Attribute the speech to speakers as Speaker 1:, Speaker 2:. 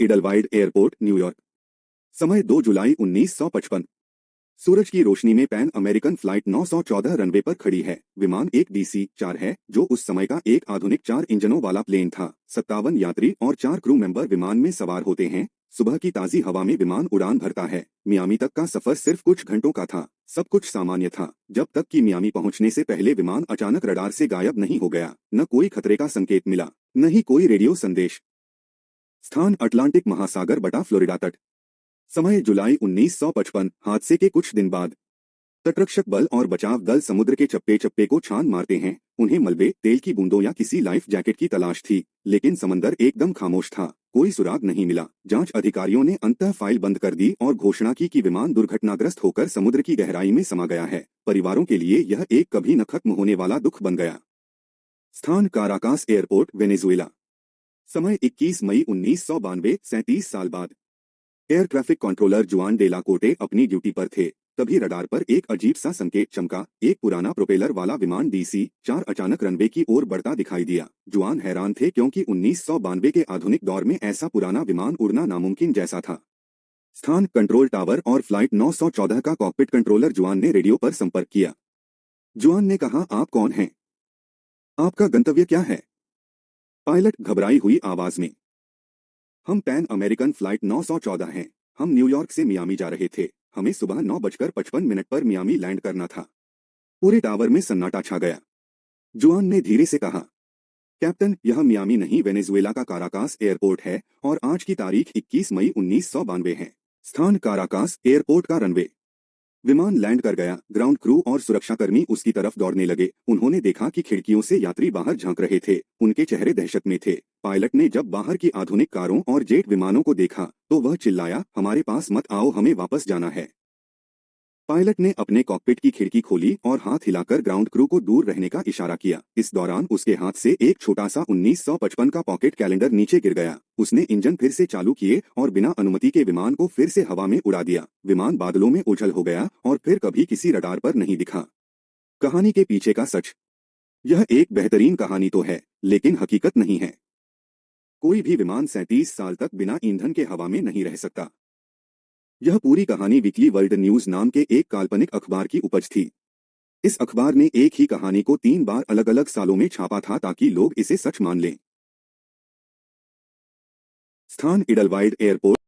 Speaker 1: इडलवाइड airport, New York. समय 2 जुलाई 1955। सूरज की रोशनी में पैन अमेरिकन फ्लाइट 914 रनवे पर खड़ी है। विमान एक DC-4 है, जो उस समय का एक आधुनिक 4 इंजनों वाला प्लेन था। 57 यात्री और 4 क्रू मेंबर विमान में सवार होते हैं। सुबह की ताजी हवा में विमान उड़ान भरता है। मियामी तक का सफर सिर्फ कुछ घंटों का था। सब कुछ सामान्य था, जब तक कि मियामी पहुंचने से पहले विमान अचानक रडार से गायब नहीं हो गया। न कोई खतरे का संकेत मिला, न ही कोई रेडियो संदेश। स्थान अटलांटिक महासागर बटा फ्लोरिडा तट। समय जुलाई 1955। हादसे के कुछ दिन बाद तटरक्षक बल और बचाव दल समुद्र के चप्पे चप्पे को छान मारते हैं। उन्हें मलबे, तेल की बूंदों या किसी लाइफ जैकेट की तलाश थी, लेकिन समंदर एकदम खामोश था। कोई सुराग नहीं मिला। जांच अधिकारियों ने अंततः फाइल बंद कर दी और घोषणा की कि विमान दुर्घटनाग्रस्त होकर समुद्र की गहराई में समा गया है। परिवारों के लिए यह एक कभी न खत्म होने वाला दुख बन गया। स्थान काराकास एयरपोर्ट, वेनेजुएला। समय 21 मई 1992। 37 साल बाद एयर ट्रैफिक कंट्रोलर जुआन डे ला कोर्टे अपनी ड्यूटी पर थे। तभी रडार पर एक अजीब सा संकेत चमका। एक पुराना प्रोपेलर वाला विमान DC-4 अचानक रनवे की ओर बढ़ता दिखाई दिया। जुआन हैरान थे, क्योंकि 1992 के आधुनिक दौर में ऐसा पुराना विमान उड़ना नामुमकिन जैसा था। स्थान कंट्रोल टावर और फ्लाइट 914 का कॉकपिट कंट्रोलर जुआन ने रेडियो पर संपर्क किया। जुआन ने कहा, आप कौन हैं? आपका गंतव्य क्या है? पायलट घबराई हुई आवाज में, हम पैन अमेरिकन फ्लाइट 914 हैं। हम न्यूयॉर्क से मियामी जा रहे थे। हमें सुबह 9:55 पर मियामी लैंड करना था। पूरे टावर में सन्नाटा छा गया। जुआन ने धीरे से कहा, कैप्टन, यह मियामी नहीं, वेनेजुएला का काराकास एयरपोर्ट है और आज की तारीख 21 मई 1992 है। स्थान काराकास एयरपोर्ट का रनवे। विमान लैंड कर गया। ग्राउंड क्रू और सुरक्षाकर्मी उसकी तरफ दौड़ने लगे। उन्होंने देखा कि खिड़कियों से यात्री बाहर झांक रहे थे। उनके चेहरे दहशत में थे। पायलट ने जब बाहर की आधुनिक कारों और जेट विमानों को देखा, तो वह चिल्लाया, हमारे पास मत आओ, हमें वापस जाना है। पायलट ने अपने कॉकपिट की खिड़की खोली और हाथ हिलाकर ग्राउंड क्रू को दूर रहने का इशारा किया। इस दौरान उसके हाथ से एक छोटा सा 1955 का पॉकेट कैलेंडर नीचे गिर गया। उसने इंजन फिर से चालू किए और बिना अनुमति के विमान को फिर से हवा में उड़ा दिया। विमान बादलों में ओझल हो गया और फिर कभी किसी रडार पर नहीं दिखा। कहानी के पीछे का सच। यह एक बेहतरीन कहानी तो है, लेकिन हकीकत नहीं है। कोई भी विमान 37 साल तक बिना ईंधन के हवा में नहीं रह सकता। यह पूरी कहानी वीकली वर्ल्ड न्यूज नाम के एक काल्पनिक अखबार की उपज थी। इस अखबार ने एक ही कहानी को 3 बार अलग अलग सालों में छापा था, ताकि लोग इसे सच मान लें। स्थान इडलवाइड एयरपोर्ट।